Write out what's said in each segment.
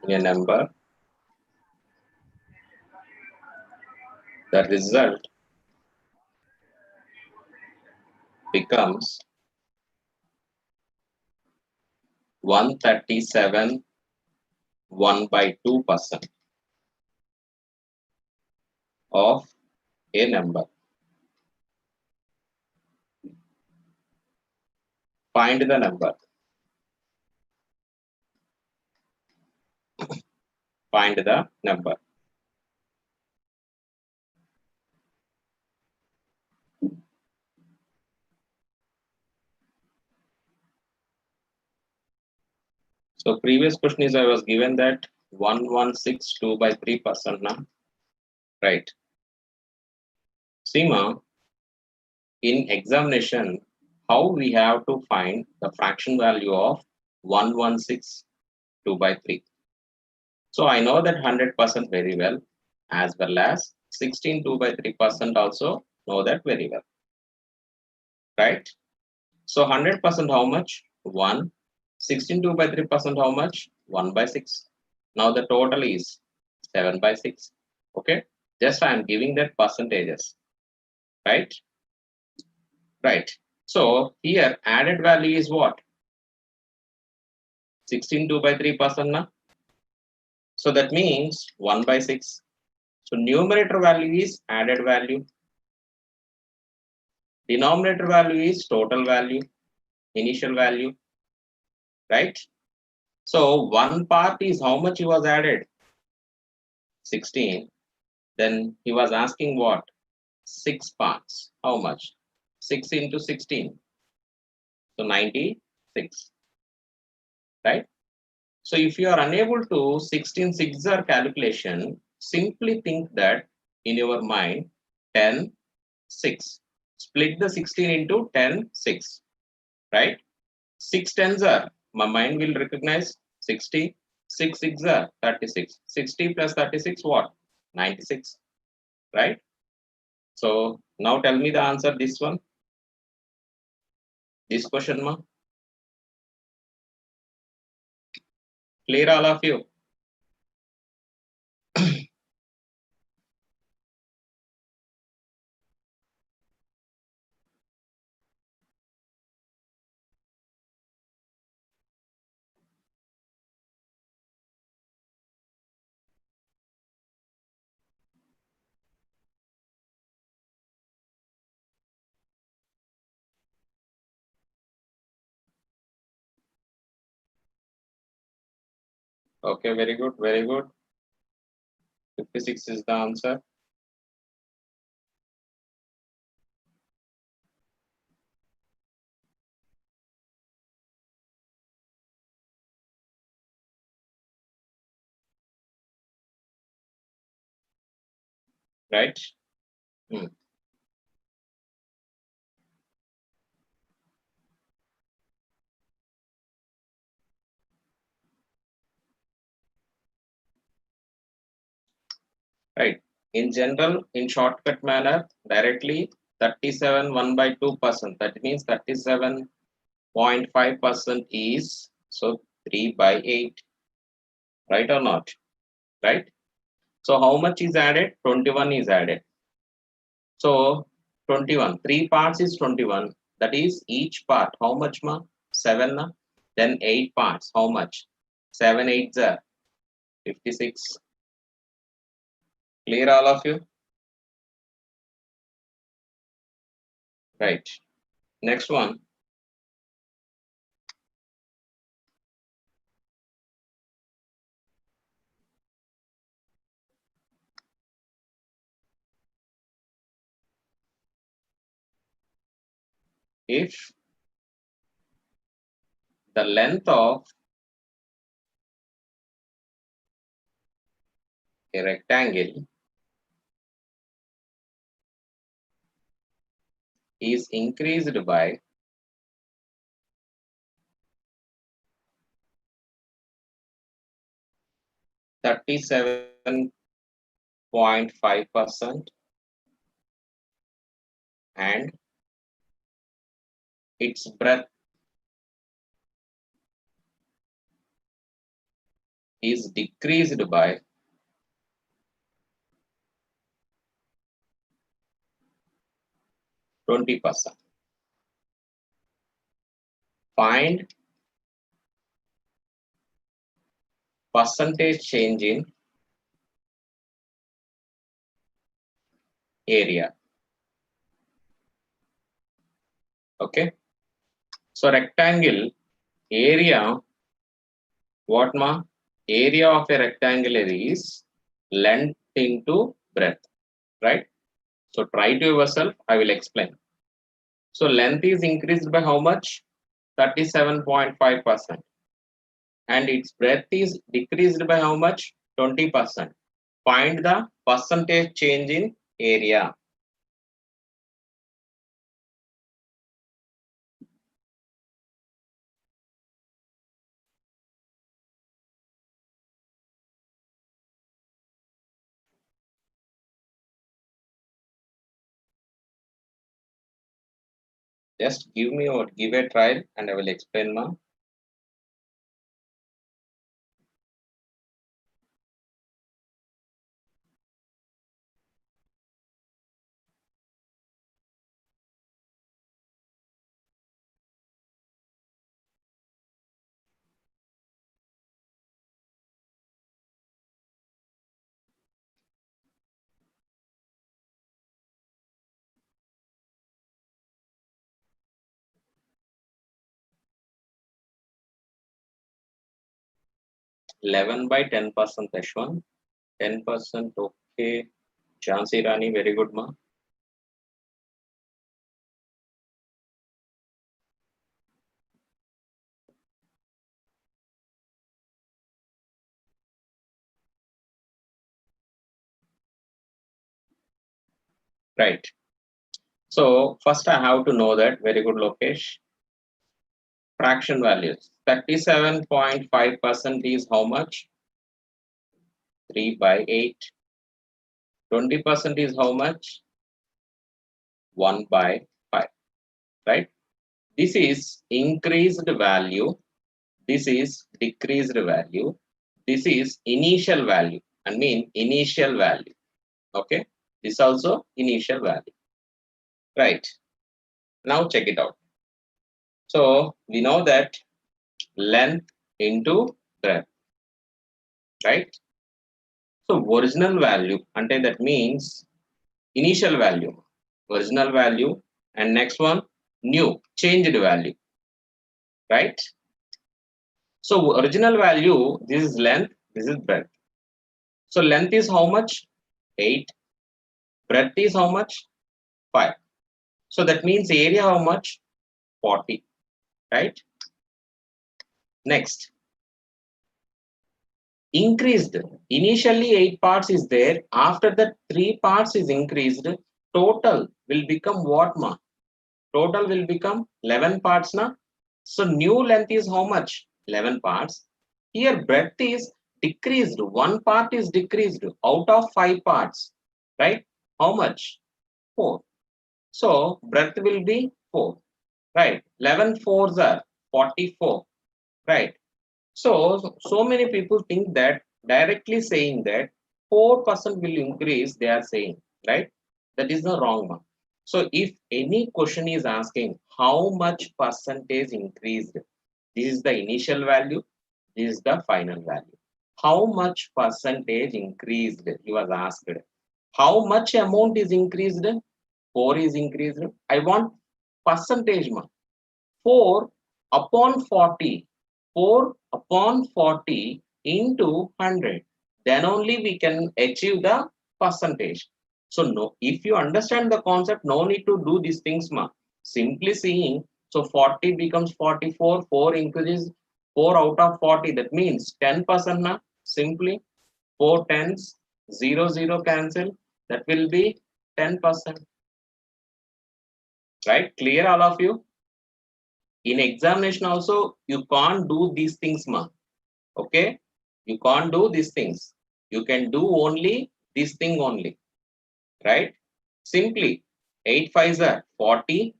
a number, the result becomes 137 1/2% of a number. Find the number. Find the number. So previous question is I was given that 1162/3% now, right? Seema, in examination, how we have to find the fraction value of 1162/3? So I know that 100% very well, as well as 16/2/3% also know that very well, right? So 100% how much? 1. 16/2/3% how much? 1/6. Now the total is 7/6. Okay, just I am giving that percentages, right? Right. So here added value is what? 16/2/3% na? So that means 1/6. So numerator value is added value. Denominator value is total value, initial value, right? So one part is how much he was added? 16. Then he was asking what? 6 parts. How much? 6 into 16. So 96, right? So if you are unable to 16 6er calculation, simply think that in your mind 10 6. Split the 16 into 10 6, right? 6 tens are, my mind will recognize 60. 6 6 are 36. 60 plus 36 what? 96, right? So now tell me the answer this one. This question ma. Clear all of you? Okay, very good, very good. 56 is the answer. Right? Hmm. Right. In general, in shortcut manner, directly 37 1/2%. That means 37.5% is so 3/8. Right or not? Right? So how much is added? 21 is added. So 21. 3 parts is 21. That is each part. How much ma? 7 na? Then 8 parts. How much? 7 8s are 56. Clear all of you? Right. Next one. If the length of a rectangle is increased by 37.5% and its breadth is decreased by 20%. Find percentage change in area. Okay. So rectangle area, what ma? Area of a rectangle is length into breadth, right? So try to yourself, I will explain. So length is increased by how much? 37.5%. And its breadth is decreased by how much? 20%. Find the percentage change in area. Just give a trial and I will explain now. Eleven by 10%, Ashwan. 10%, okay. Jhansi Rani, very good, ma. Right. So first I have to know that, very good, Lokesh. Fraction values. 37.5% is how much? 3 by 8. 20% is how much? 1 by 5. Right? This is increased value. This is decreased value. This is initial value. I mean initial value. Okay. This also initial value. Right. Now check it out. So we know that length into breadth. Right. So original value, ante that means initial value. Original value and next one new changed value. Right. So original value, this is length, this is breadth. So length is how much? 8. Breadth is how much? 5. So that means area how much? 40. Right? Next. Increased. Initially 8 parts is there. After that 3 parts is increased. Total will become what, ma? Total will become 11 parts, na? So new length is how much? 11 parts. Here breadth is decreased. 1 part is decreased out of 5 parts. Right? How much? 4. So breadth will be 4. Right? 11 fours are 44. Right? So many people think that directly saying that 4% will increase, they are saying, right? That is the wrong one. So if any question is asking how much percentage increased, this is the initial value, this is the final value. How much percentage increased, you was asked. How much amount is increased? 4 is increased. I want percentage, ma. 4 upon 40. 4 upon 40 into 100. Then only we can achieve the percentage. So no, if you understand the concept, no need to do these things, ma. Simply seeing, so 40 becomes 44, 4 increases 4 out of 40. That means 10%, ma. Simply 4 tens, 0, 0 cancel. That will be 10%. Right? Clear all of you? In examination also, you can't do these things, ma. Okay? You can't do these things. You can do only this thing only. Right? Simply 8 5s are 40,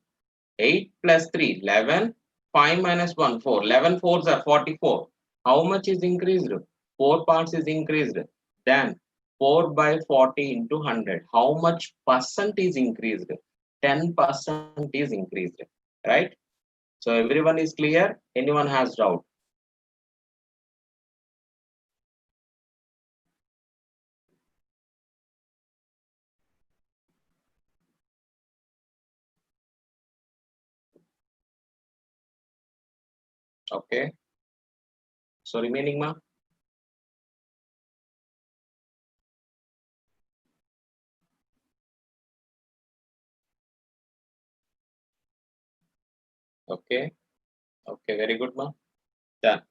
8 plus 3, 11, 5 minus 1, 4. 11 fours are 44. How much is increased? 4 parts is increased. Then 4 by 40 into 100. How much percent is increased? 10% is increased. Right? So everyone is clear? Anyone has doubt? Okay. So remaining ma? Okay. Okay, very good ma. Done.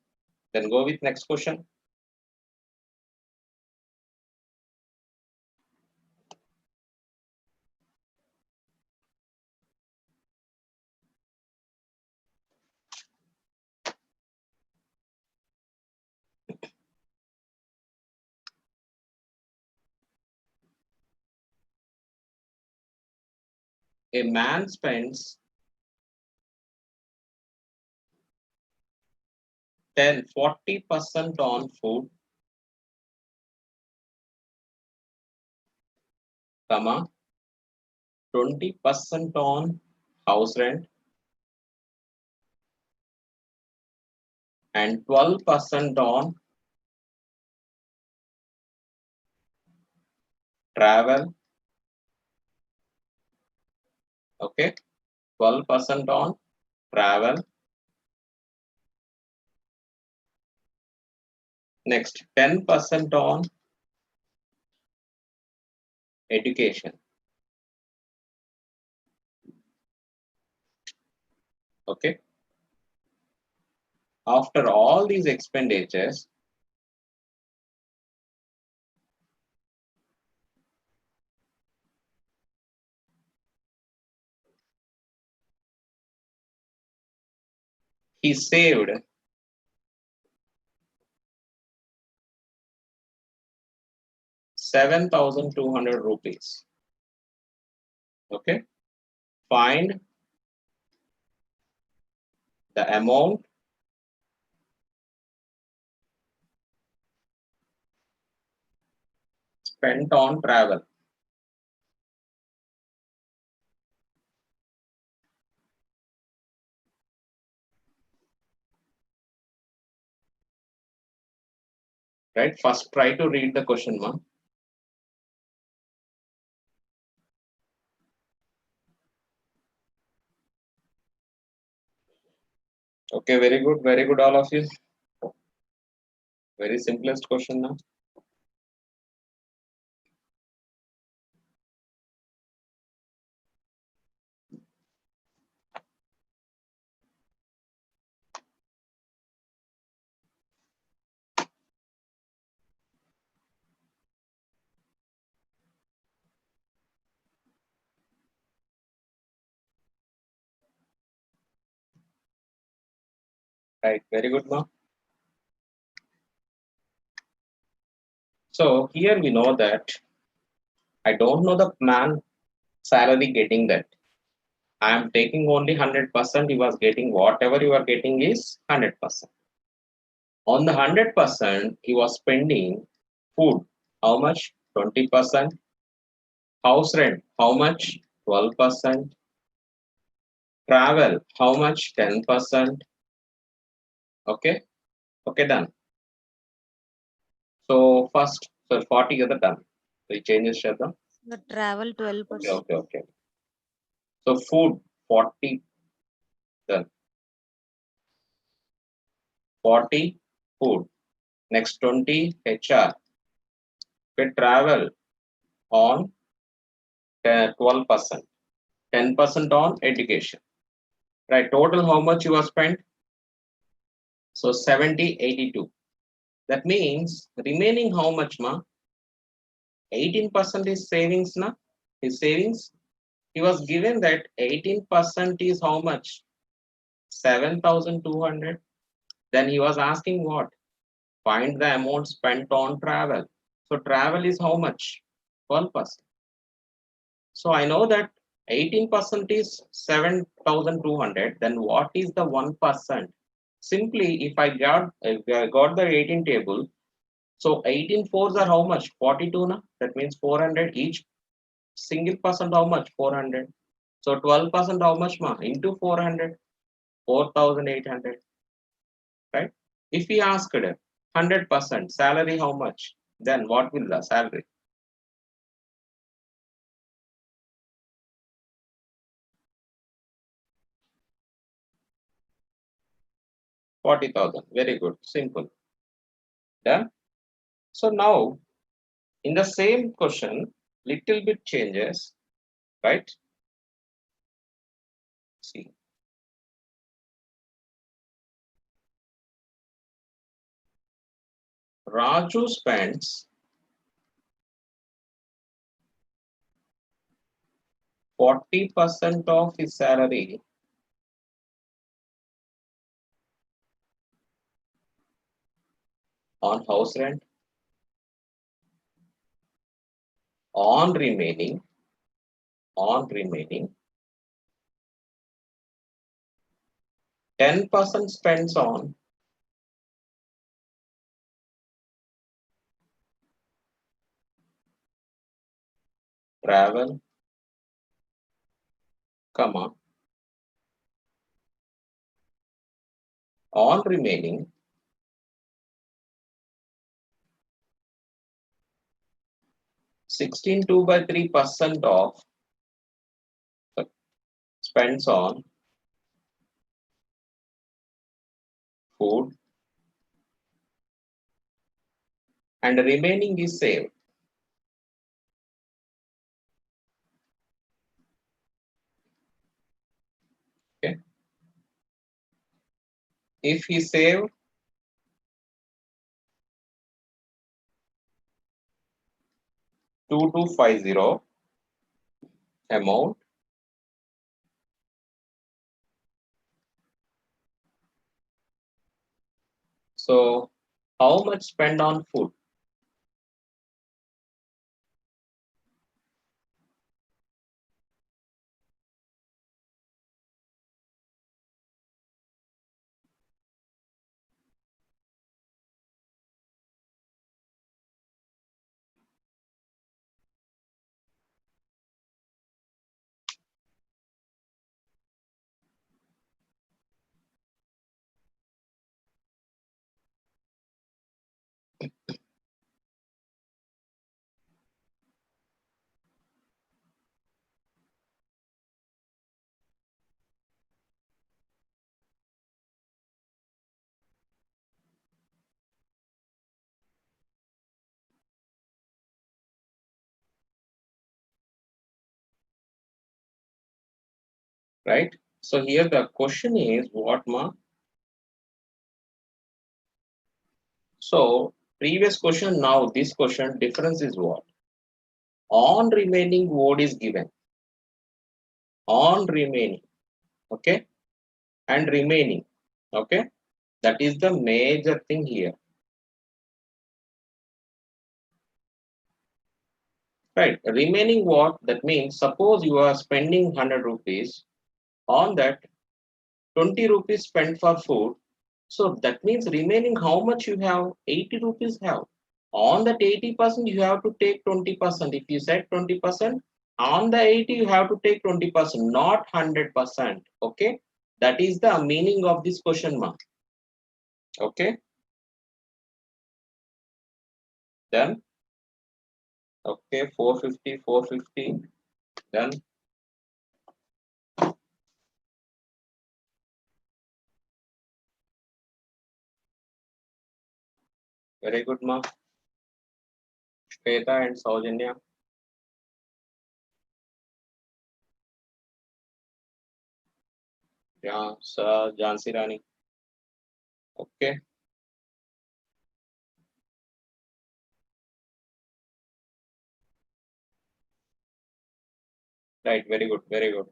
Then go with next question. A man spends 40% on food, comma, 20% on house rent, and 12% on travel. Okay, 12% on travel. Next, 10% on education. Okay, after all these expenditures, he saved 7,200 rupees. Okay, find the amount spent on travel. Right, first try to read the question, ma. Okay, very good, all of you. Very simplest question now. Right, very good, ma. So here we know that I don't know the man salary getting that. I am taking only 100%. He was getting whatever you are getting is 100%. On the 100%, he was spending food. How much? 20%. House rent. How much? 12%. Travel. How much? 10%. Okay. Okay, done. So first, so 40 is the done. So changes Shraddha. The travel Okay, 12%. okay, okay. So food 40 done. 40 food. Next 20 HR. Okay, travel on 12%. 10% on education. Right. Total how much you have spent? So 70, 82. That means remaining how much ma? 18% is savings na? His savings. He was given that 18% is how much? 7,200. Then he was asking what? Find the amount spent on travel. So travel is how much? 12%. So I know that 18% is 7,200. Then what is the 1%? Simply, if I got the 18 table, So 18 fours are how much? 42 na? That means 400 each single person how much? 400. So 12% how much ma? Into 400, 4,800, right? If we asked 100% salary how much? Then what will the salary? 40,000. Very good. Simple. Done. So now in the same question, little bit changes, right? See. Raju spends 40% of his salary on house rent, on remaining, on remaining 10% spends on travel, comma, on remaining 16 2 by 3% of spends on food and remaining is saved. Okay. If he save 2250 amount, so how much spend on food? Right? So here the question is what ma? So previous question, now this question, difference is what? On remaining word is given. On remaining, okay, and remaining, okay. That is the major thing here, right? Remaining what? That means suppose you are spending 100 rupees on that 20 rupees spent for food. So that means remaining how much you have? 80 rupees have. On that 80%, you have to take 20%. If you said 20%, on the 80, you have to take 20%, not 100%. Okay. That is the meaning of this question mark. Okay. Done. Okay. 450, 450. Done. Very good, ma. Shweta and Saujanya. Yeah, Sir Jansi Rani. Okay. Right. Very good. Very good.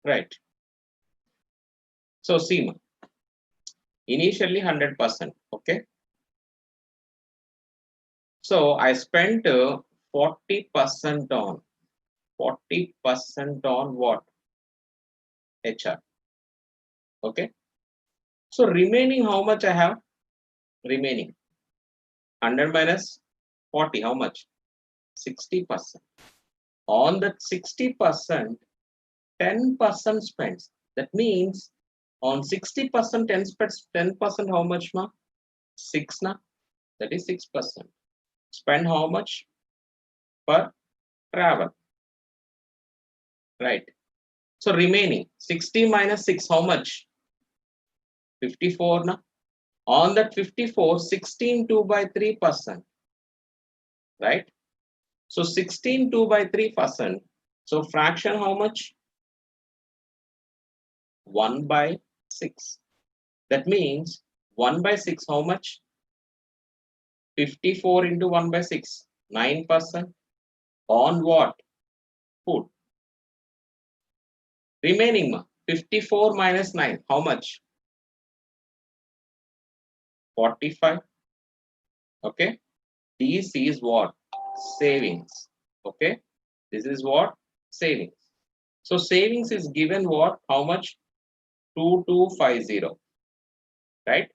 Right. So, see, ma, initially 100%. Okay. So I spent 40% on 40% on what? HR. Okay. So remaining how much I have? Remaining 100 minus 40, how much? 60%. On that 60%, 10% spends. That means on 60%, 10% how much ma? 6 na? That is 6%. Spend how much per travel? Right. So remaining 60 minus 6, how much? 54 na? On that 54, 16 2 by 3%. Right. So 16 2 by 3%. So fraction how much? 1 by 6. That means 1 by 6 how much? 54 into 1 by 6, 9%. On what? Food. Remaining 54 minus 9, how much? 45. Okay. This is what? Savings. Okay. This is what? Savings. So savings is given what? How much? 2250. Right.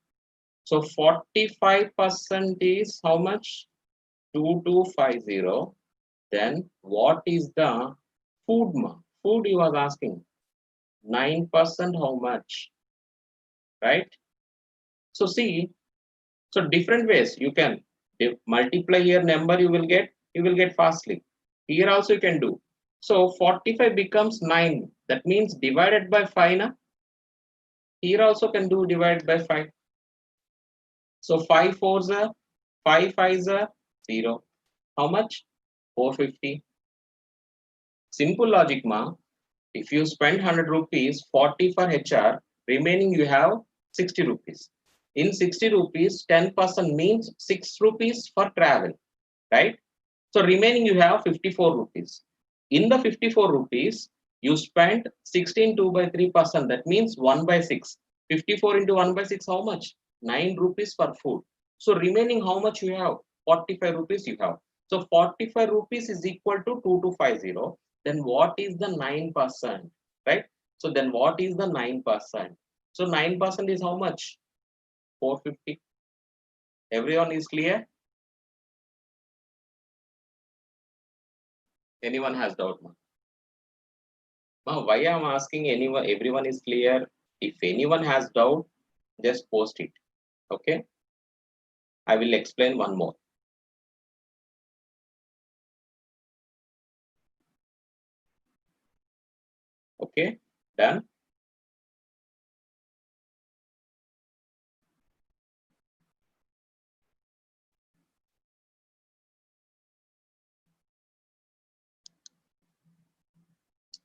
So 45% is how much? 2250. Then what is the food? Food you was asking. 9% how much? Right. So see, so different ways you can multiply here number you will get fastly. Here also you can do. So 45 becomes 9. That means divided by 5 na? Here also can do divided by 5. So 5 4s are 5 5s are 0. How much? 450. Simple logic ma. If you spend 100 rupees, 40 for HR, remaining you have 60 rupees. In 60 rupees, 10% means 6 rupees for travel, right? So remaining you have 54 rupees. In the 54 rupees, you spent 16 2 by 3%. That means 1 by 6. 54 into 1 by 6, how much? 9 rupees for food. So remaining how much you have? 45 rupees you have. So 45 rupees is equal to 2250. Then what is the 9%? Right? So then what is the 9%? So 9% is how much? 450. Everyone is clear? Anyone has doubt? Now, why I'm asking anyone, everyone is clear. If anyone has doubt, just post it. Okay. I will explain one more. Okay. Done.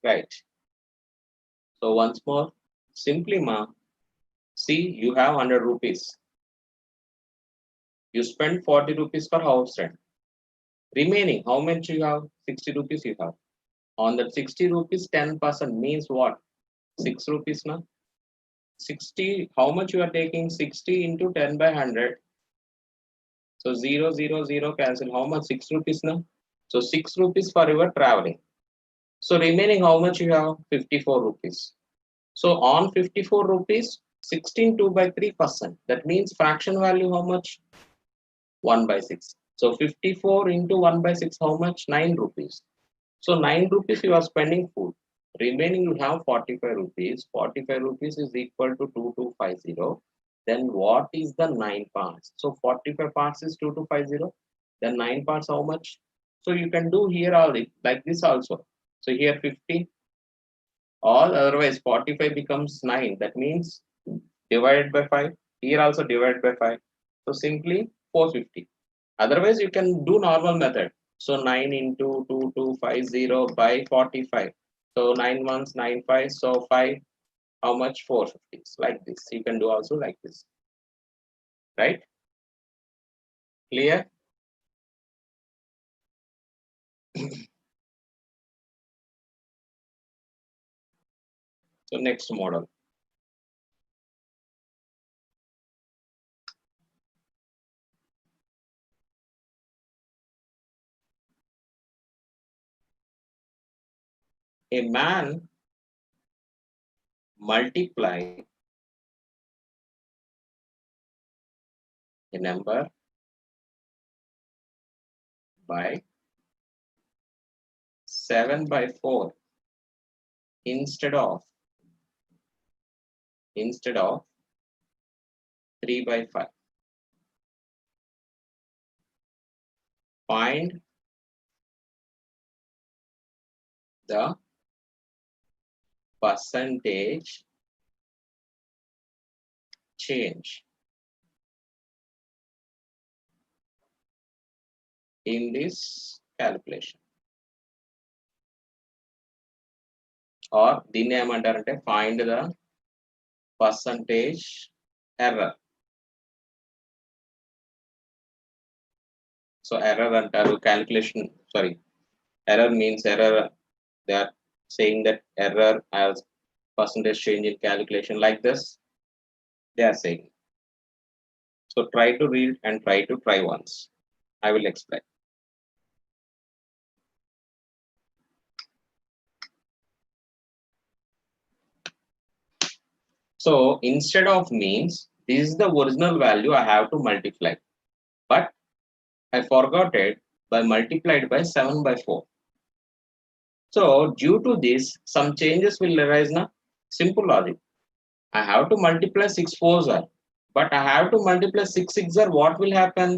Right. So once more, simply see you have 100 rupees. You spend 40 rupees for house rent. Remaining, how much you have? 60 rupees you have. On that 60 rupees, 10% means what? 6 rupees now. 60, how much you are taking? 60 into 10 by 100. So 0, 0, 0 cancel. How much? 6 rupees now. So 6 rupees for your traveling. So remaining how much you have? 54 rupees. So on 54 rupees, 16 2 by 3%. That means fraction value how much? 1 by 6. So 54 into 1 by 6, how much? 9 rupees. So 9 rupees you are spending food. Remaining you have 45 rupees. 45 rupees is equal to 2250. Then what is the 9 parts? So 45 parts is 2250. Then 9 parts how much? So you can do here all like this also. So here 50. All otherwise 45 becomes 9. That means divided by 5. Here also divided by 5. So simply 450. Otherwise you can do normal method. So 9 into 2250 by 45. So 9 ones 9 5. So 5 how much? 450. Like this. You can do also like this. Right? Clear? So next model. a man multiply a number by 7/4 instead of 3/5. Find the percentage change in this calculation. Or దీన్ని ఏమంటారంటే find the percentage error. So error antaru calculation, sorry, error means error. They are saying that error as percentage change in calculation, like this they are saying. So try to read and try once. I will explain. So instead of means, this is the original value I have to multiply, but I forgot it by multiplied by 7/4. So due to this, some changes will arise now. Simple logic. I have to multiply 6 4s are, but I have to multiply 6 6 are. What will happen?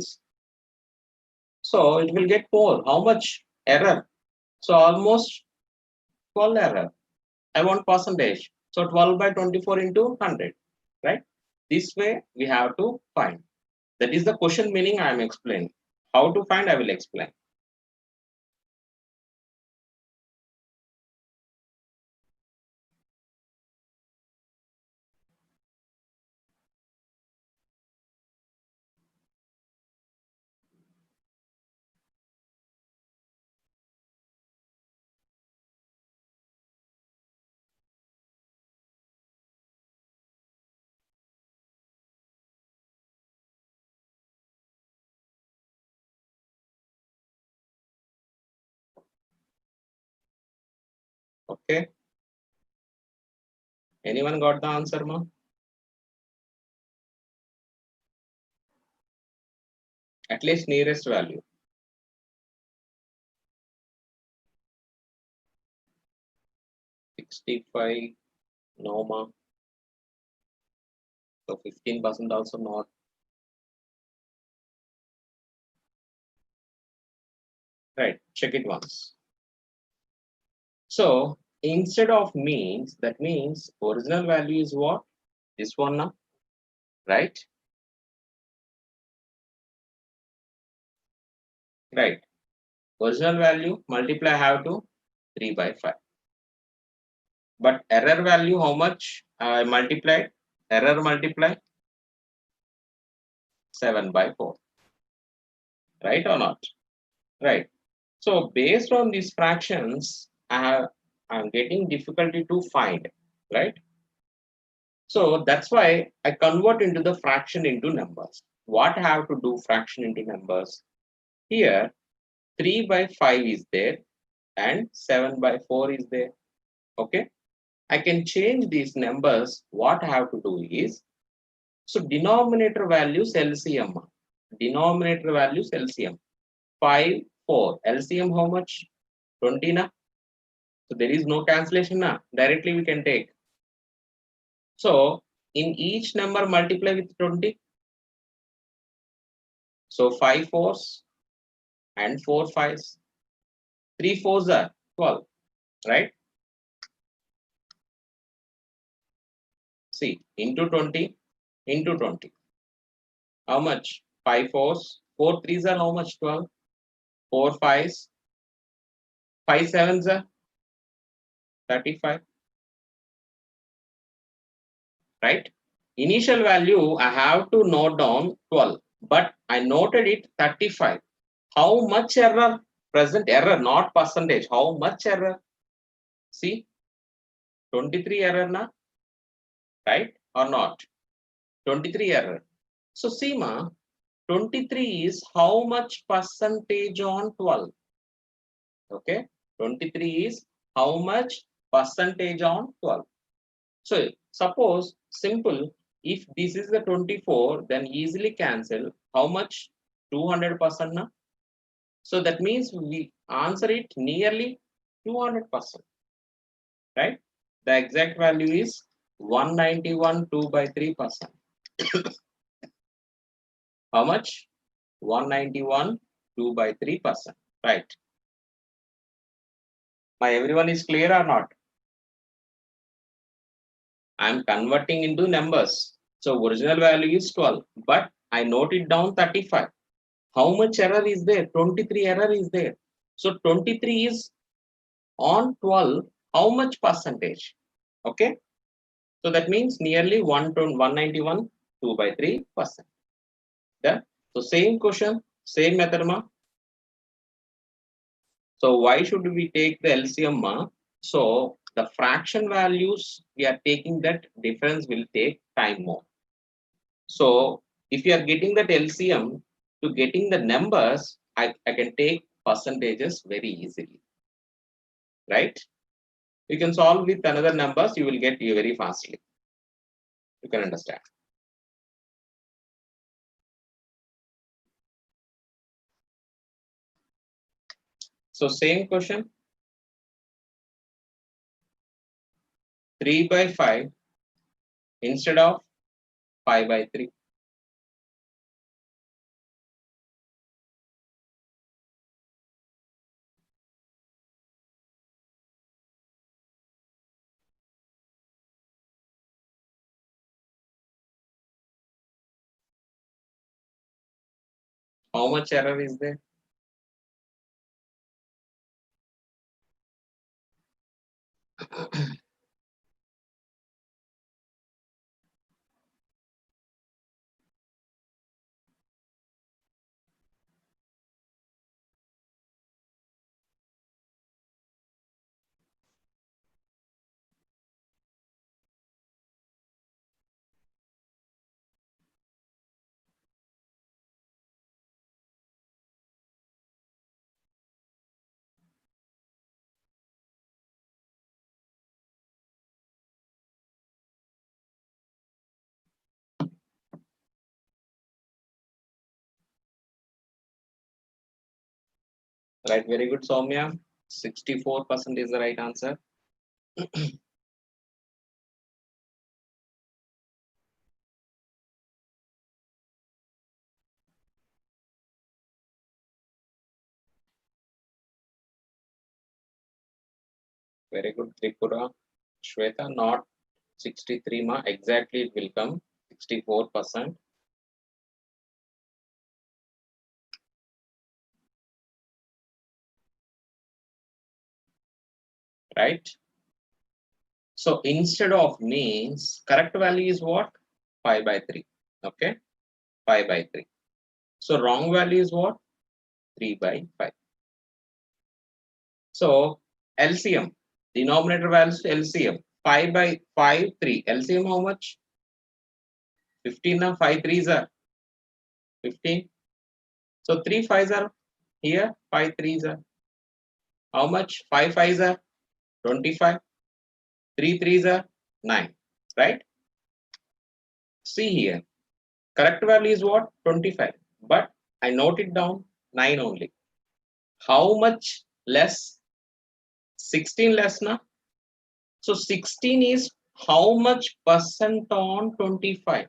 So it will get more. How much error? So almost 12 error. I want percentage. So 12 by 24 into 100, right? This way we have to find. That is the question meaning I am explaining. How to find, I will explain. Okay. Anyone got the answer, ma? At least nearest value. 65, no, ma. So 15% also not. Right, check it once. So instead of means, that means original value is what? This one now, right? Right. Original value multiply have to 3/5. But error value, how much I multiplied? Error multiply 7/4. Right or not? Right. So based on these fractions, I'm getting difficulty to find, right? So that's why I convert into the fraction into numbers. What I have to do fraction into numbers? Here 3/5 is there and 7/4 is there. Okay. I can change these numbers. What I have to do is, so denominator values LCM. Denominator values LCM. 5, 4. LCM how much? 20 na? So there is no cancellation na? Directly we can take. So in each number multiply with 20. So 5 fours and 4 fives. 3 fours are 12, right? See, into 20, into 20. How much? 5 fours. 4 threes are how much? 12. 4 fives. 5 sevens are 35. Right? Initial value, I have to note down 12, but I noted it 35. How much error? Present error, not percentage. How much error? See, 23 error na, right or not? 23 error. So see ma, 23 is how much percentage on 12? Okay, 23 is how much percentage on 12. So suppose simple, if this is the 24, then easily cancel how much 200% na? So that means we answer it nearly 200%, right? The exact value is 191 2 by 3%. How much? 191 2 by 3%, right? My everyone is clear or not? I am converting into numbers. So original value is 12, but I note it down 35. How much error is there? 23 error is there. So 23 is on 12. How much percentage? Okay. So that means nearly 191 2 by 3%. Done. So same question, same method ma. So why should we take the LCM ma? So the fraction values we are taking, that difference will take time more. So if you are getting that LCM to getting the numbers, I can take percentages very easily, right? You can solve with another numbers, you will get you very fastly. You can understand. So same question, 3 by 5 instead of 5 by 3. How much error is there? Right, very good, Soumya. 64% is the right answer. Very good, Tripura. Shweta, not 63 ma, exactly it will come 64%. Right? So instead of means, correct value is what? 5 by 3. Okay? 5 by 3. So wrong value is what? 3 by 5. So LCM, denominator values LCM, 5 by 5, 3. LCM how much? 15 na, 5 3s are 15. So 3 5s are here, 5 3s are. How much? 5 5s are 25. 3 3s are 9. Right? See here. Correct value is what? 25. But I note it down 9 only. How much less? 16 less na? So 16 is how much percent on 25?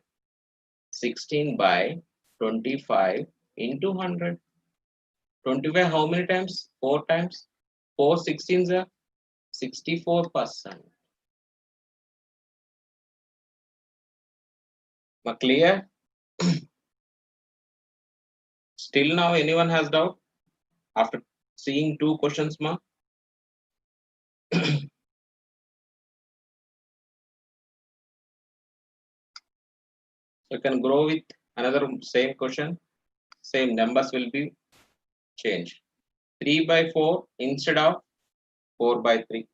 16 by 25 into 100. 25 how many times? 4 times. 4 16s are 64%. Clear? Still now anyone has doubt after seeing 2 questions ma? You can grow with another same question. Same numbers will be changed. 3 by 4 instead of 4 by 3.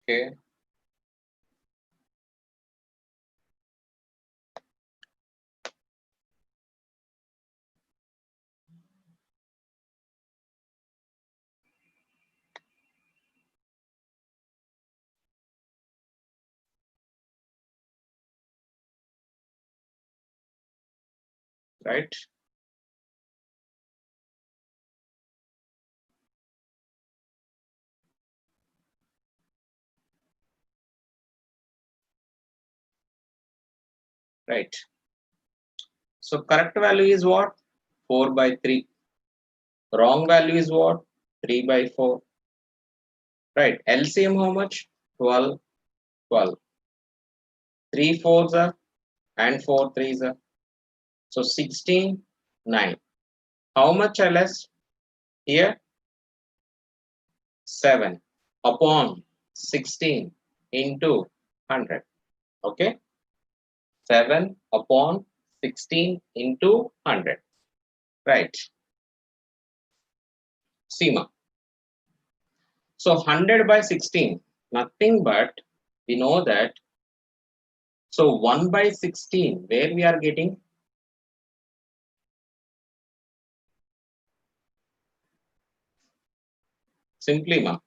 Okay. Right. Right. So correct value is what? 4 by 3. Wrong value is what? 3 by 4. Right. LCM how much? 12, 12. 3 fours are and 4 threes are. So 16, 9. How much are less here? 7 upon 16 into 100. Okay. 7 upon 16 into 100. Right. Seema. So 100 by 16, nothing but we know that. So 1 by 16, where we are getting? Simply, ma,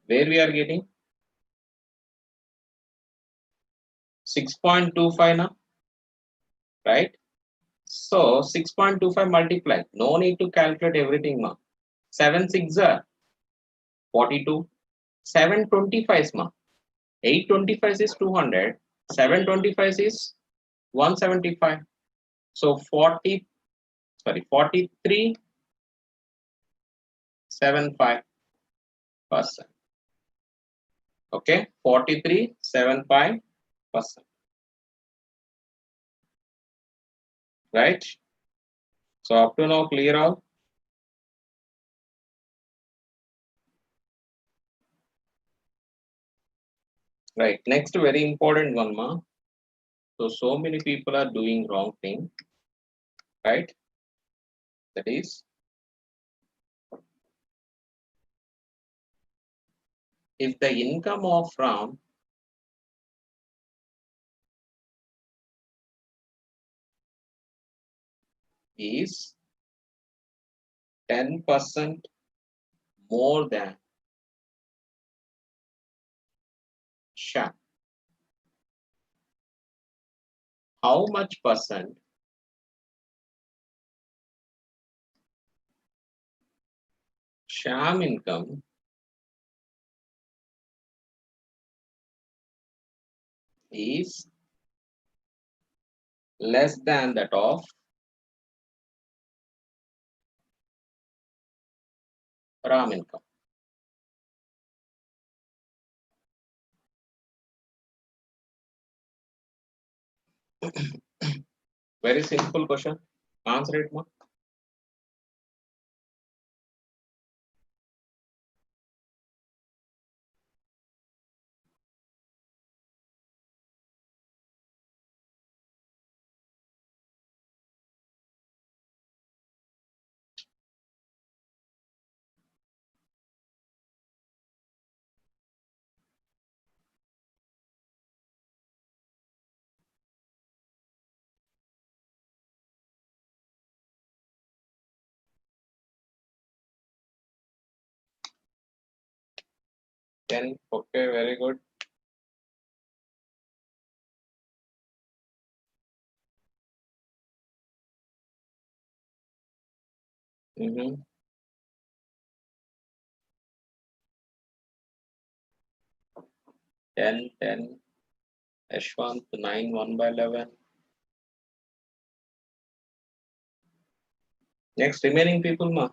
where we are getting? 6.25 now, right? So 6.25 multiply. No need to calculate everything, ma. 7 6 are 42. 725 ma. 825 is 200. 725 is 175. So 43.75%. Okay, 43.75%. Right? So up to now, clear all? Right. Next, very important one, ma. So many people are doing wrong thing, right? That is, if the income of Ram is 10% more than Sham, how much percent Sham income is less than that of Ram income? Very simple question. Answer it, ma. Then okay, very good. Mm-hmm. 10, 10, Ashwant 9, 1 by 11. Next, remaining people, ma.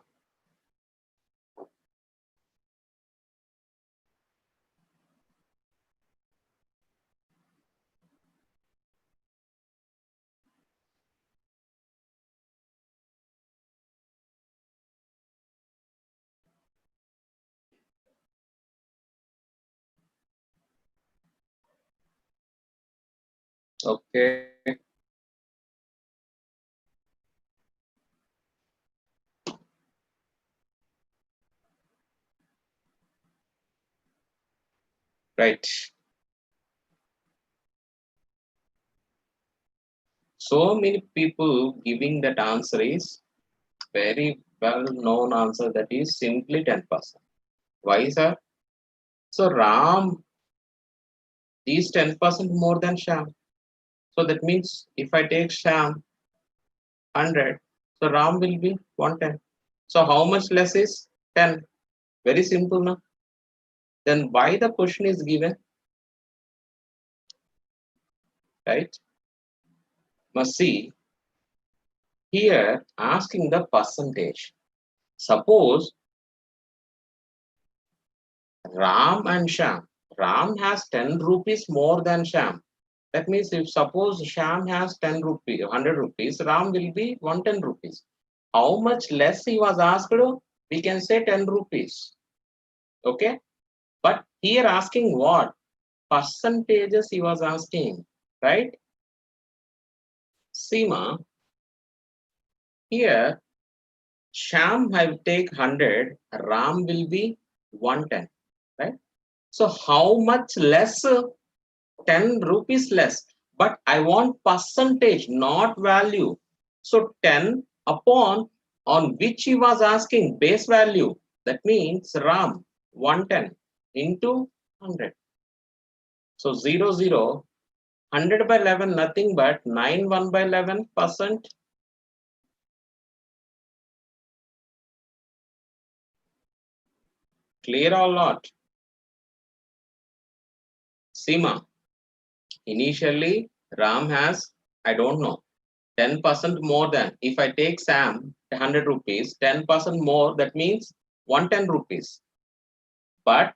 Okay. right? So many people giving that answer is very well known answer, that is simply 10%. Why, sir? So Ram is 10% more than Sham. So that means if I take Sham 100, so Ram will be 110. So how much less is 10? Very simple now. Then why the question is given, right? Must see here asking the percentage. Suppose Ram and Sham. Ram has 10 rupees more than Sham. That means if suppose Sham has 10 rupees, 100 rupees, Ram will be 110 rupees. How much less he was asked? We can say 10 rupees. Okay. But here asking what? Percentages he was asking, right? Seema, here Sham have take 100, Ram will be 110, right? So how much less? 10 rupees less. But I want percentage, not value. So 10 upon on which he was asking base value. That means Ram 110 into 100. So 0, 0, 100 by 11, nothing but 9 1 by 11%. Clear or not? Seema, initially Ram has, I don't know, 10% more than, if I take Sam 100 rupees, 10% more, that means 110 rupees. But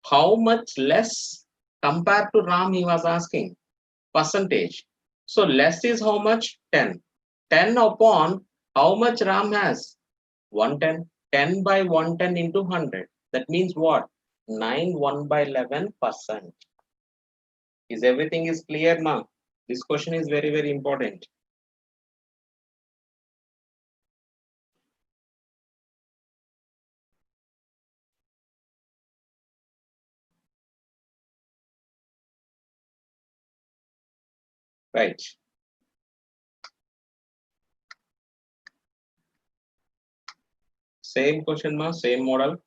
how much less compared to Ram he was asking? Percentage. So less is how much? 10. 10 upon how much Ram has? 110. 10 by 110 into 100. That means what? 9 1 by 11%. Is everything is clear now? This question is very, very important. Right. Same question, same model.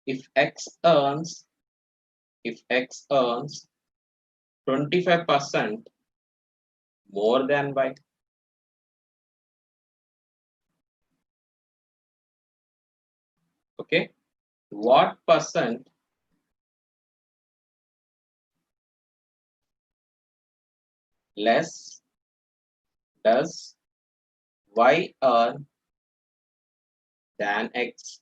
If X earns, 25% more than Y, okay, what percent less does Y earn than X?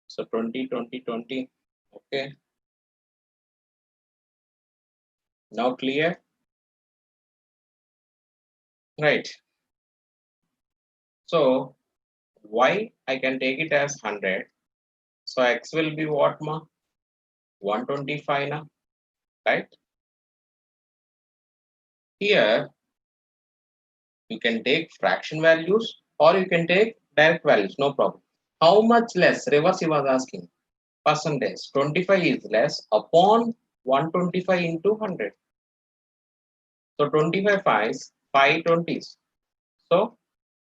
So 20, 20, 20. Okay, now clear? Right. So Y I can take it as 100. So X will be what, 125 now, right? Here you can take fraction values or you can take direct values, no problem. How much less? Reverse he was asking. Percentage. 25 is less upon 125 into 100. So 25 fives, 5 20s. So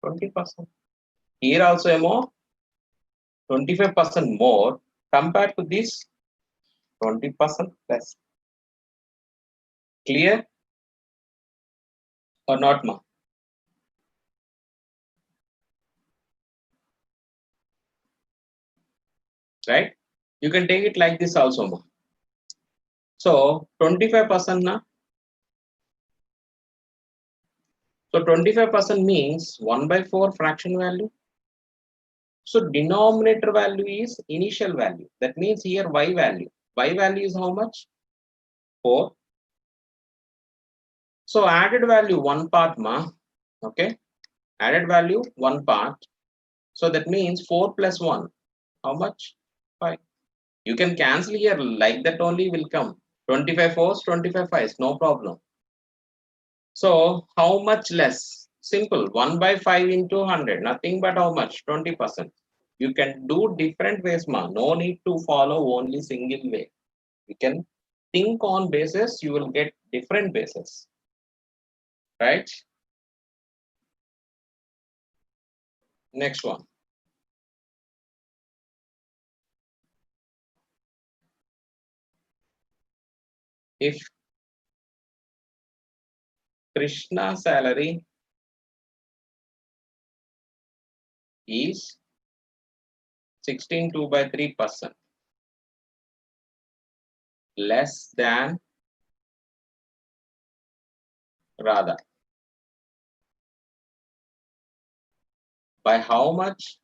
20%. Here also a more 25% more compared to this 20% less. Clear or not, ma? Right? You can take it like this also, ma. So 25% na. So 25% means 1 by 4 fraction value. So denominator value is initial value. That means here y value. Y value is how much? 4. So added value 1 part, ma. Okay. Added value 1 part. So that means 4 plus 1. How much? 5. You can cancel here like that only will come. 25 fours, 25 fives, no problem. So how much less? Simple. 1 by 5 into 100. Nothing but how much? 20%. You can do different ways, ma. No need to follow only single way. You can think on basis, you will get different basis. Right? Next one. If Krishna salary is 16 2 by 3% less than Radha. By how much?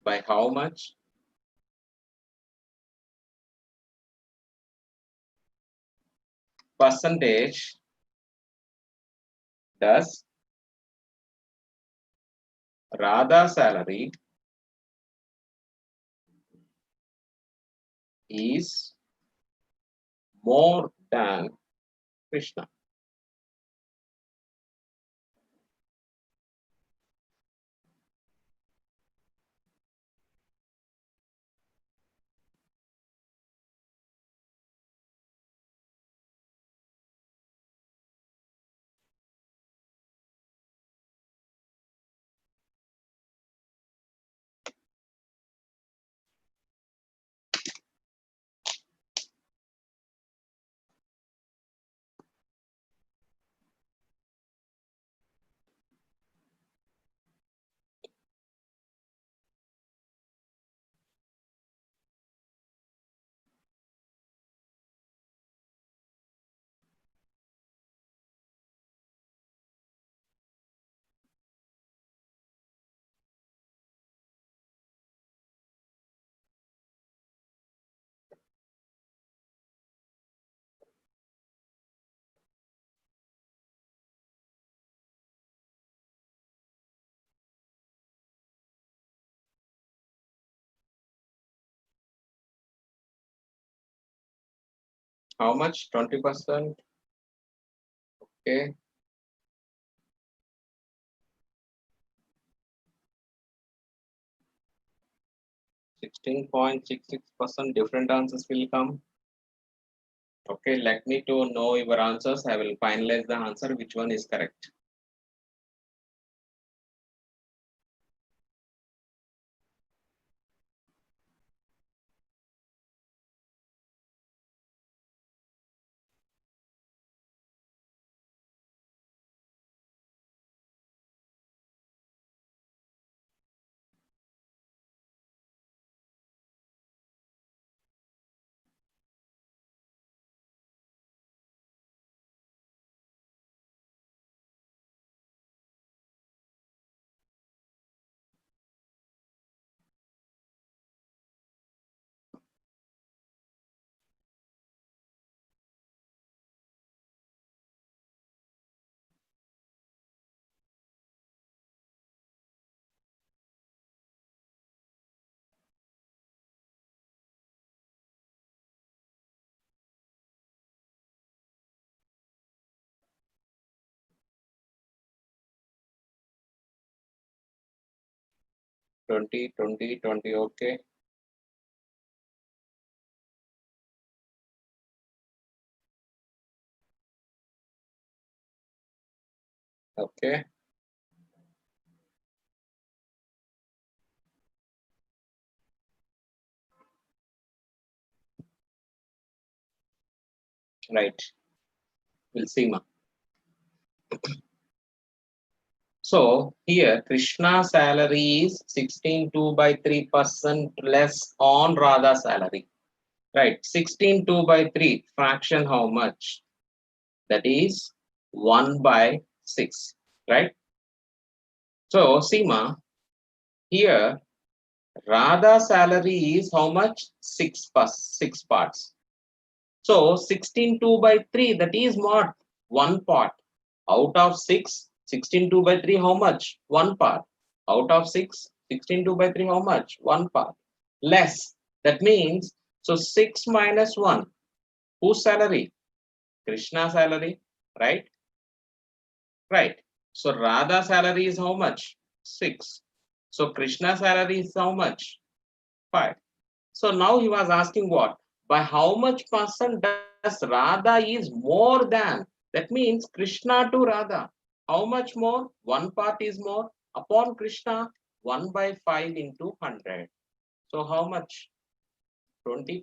By how much? Percentage does Radha salary is more than Krishna? How much? 20%. Okay. 16.66% different answers will come. Okay, let me to know your answers. I will finalize the answer which one is correct. 20, 20, 20, okay. Okay. Right. We'll see, ma. So here Krishna's salary is 16.2 by 3% less on Radha's salary. Right. 16.2 by 3 fraction how much? That is 1 by 6. Right. So Seema, here Radha's salary is how much? 6 parts. So 16.2 by 3, that is what? One part. Out of 6, 16.2 by 3, how much? One part. Out of 6, 16.2 by 3, how much? One part. Less. That means, so 6 minus 1. Whose salary? Krishna's salary. Right? Right. So Radha's salary is how much? 6. So Krishna's salary is how much? 5. So now he was asking what? By how much percent does Radha is more than? That means Krishna to Radha. How much more? One part is more. Upon Krishna, 1 by 5 into 100. So how much? 20%.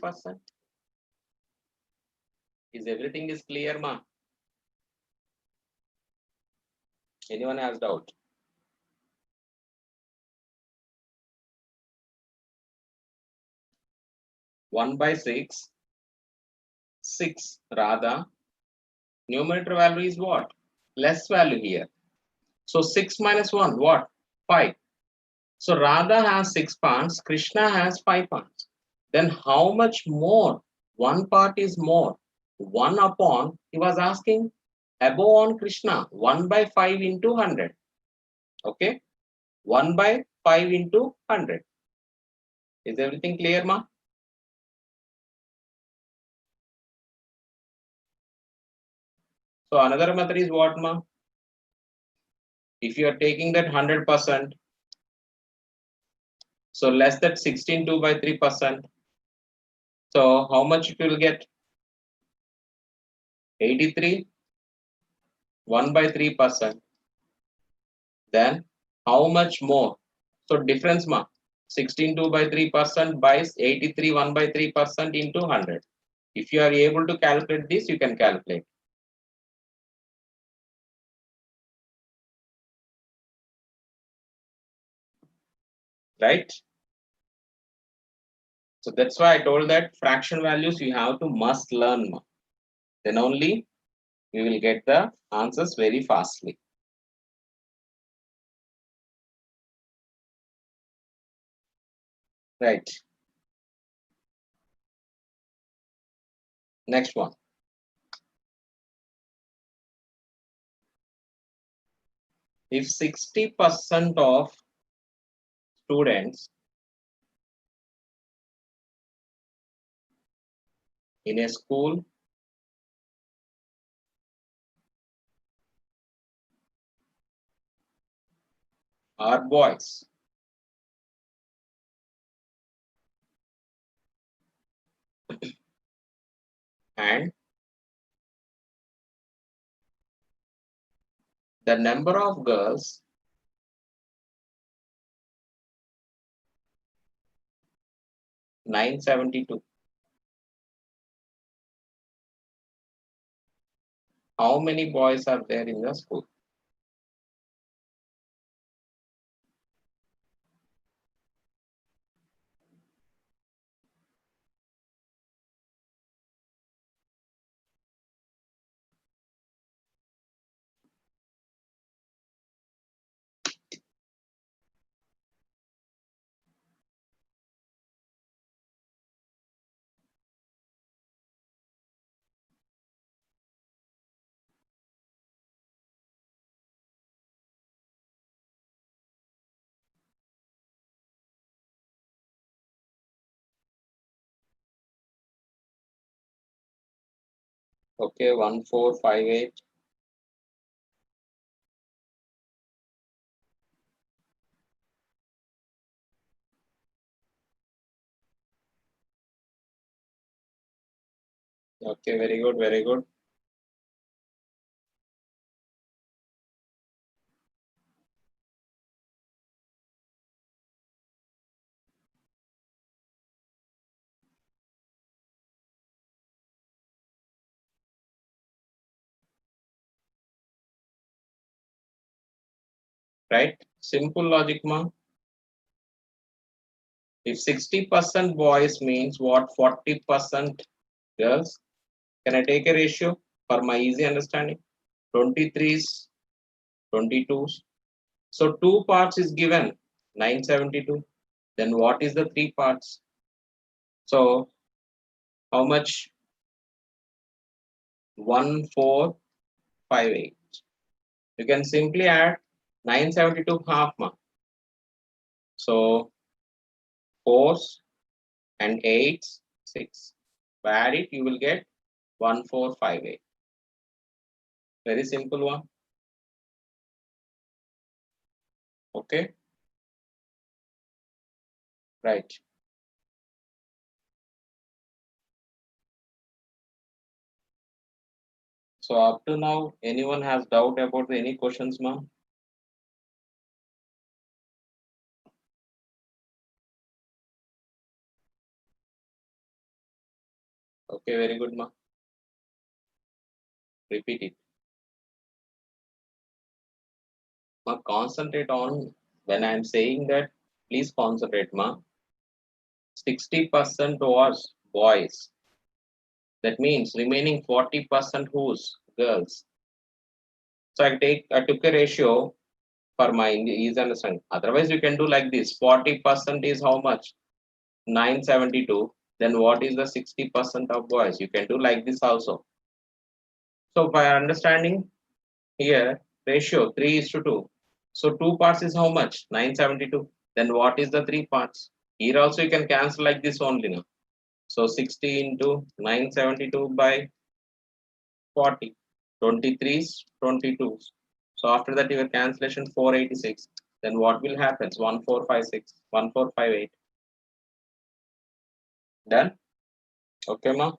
Is everything is clear, ma? Anyone has doubt? One by 6. 6 Radha. Numerator value is what? Less value here. So 6 minus 1, what? 5. So Radha has 6 parts, Krishna has 5 parts. Then how much more? One part is more. 1 upon, he was asking, above on Krishna, 1 by 5 into 100. Okay? 1 by 5 into 100. Is everything clear, ma? So another method is what, ma? If you are taking that 100%, so less that 16.2 by 3%. So how much it will get? 83, 1 by 3%. Then how much more? So difference ma 16.2 by 3% by 83 1 by 3% into 100. If you are able to calculate this, you can calculate. Right? So that's why I told that fraction values you have to must learn ma. Then only we will get the answers very fastly. Right. Next one. If 60% of students in a school are boys and the number of girls 972, how many boys are there in the school? Okay, 1458. Okay, very good, very good. Right? Simple logic, ma. If 60% boys means what 40% girls, can I take a ratio for my easy understanding? 23s, 22s. So 2 parts is given 972. Then what is the 3 parts? So how much? 1458. You can simply add 972 half mark. So 4s and 8s, 6. Add it, you will get 1458. Very simple one. Okay. Right. So up to now, anyone has doubt about any questions, ma'am? Okay, very good, ma'am. Repeat it. Ma'am, concentrate on when I'm saying that. Please concentrate, ma'am. 60% was boys. That means remaining 40% who's girls. So I took a ratio for my easy understanding. Otherwise, you can do like this. 40% is how much? 972. Then what is the 60% of boys? You can do like this also. So by understanding here, ratio 3 is to 2. So 2 parts is how much? 972. Then what is the 3 parts? Here also you can cancel like this only now. So 60 into 972 by 40. 23s, 22s. So after that your cancellation 486. Then what will happen? 1456, 1458. Done? Okay, ma?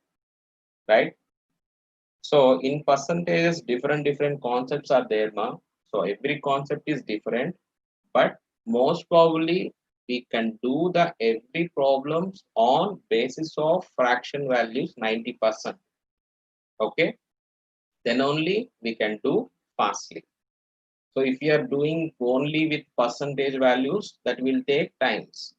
Right? So in percentages, different concepts are there, ma. So every concept is different, but most probably we can do the every problems on basis of fraction values 90%. Okay, then only we can do fastly. So if you are doing only with percentage values, that will take times.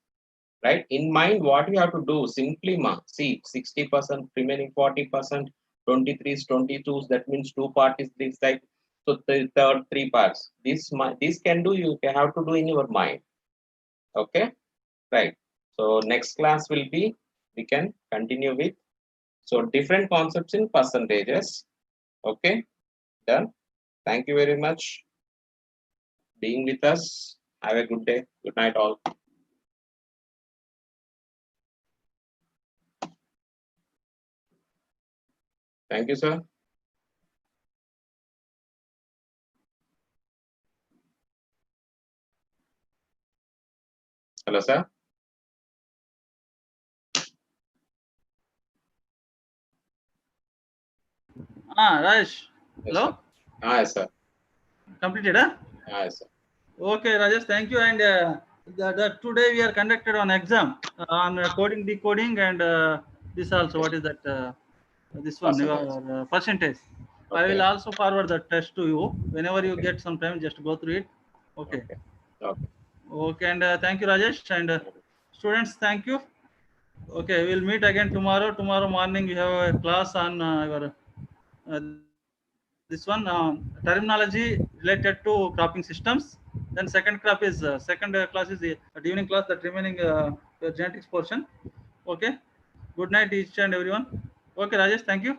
Right? In mind, what you have to do simply, ma, see 60%, remaining 40%, 23s, 22s, that means 2 parts this like so the third 3 parts. This can do you can have to do in your mind. Okay, right. So next class will be we can continue with so different concepts in percentages. Okay, done. Thank you very much being with us. Have a good day. Good night, all. Thank you, sir. Hello, sir. Rajesh. Yes, sir. Hello. Yes, sir. Completed, huh? Yes, sir. Okay, Rajesh. Thank you. And today we are conducted on exam on coding, decoding, and this also. Yes. What is that? This one, your Percentage. percentage. I will Okay. also forward the test to you whenever you Okay. get some time. Just go through it. Okay. Okay. Okay. Okay. And thank you, Rajesh. And students, thank you. Okay, we'll meet again tomorrow. Tomorrow morning we have a class on your this one terminology related to cropping systems. Then second crop is second class is the evening class, that remaining your genetics portion. Okay, good night each and everyone. Okay, Rajesh, thank you.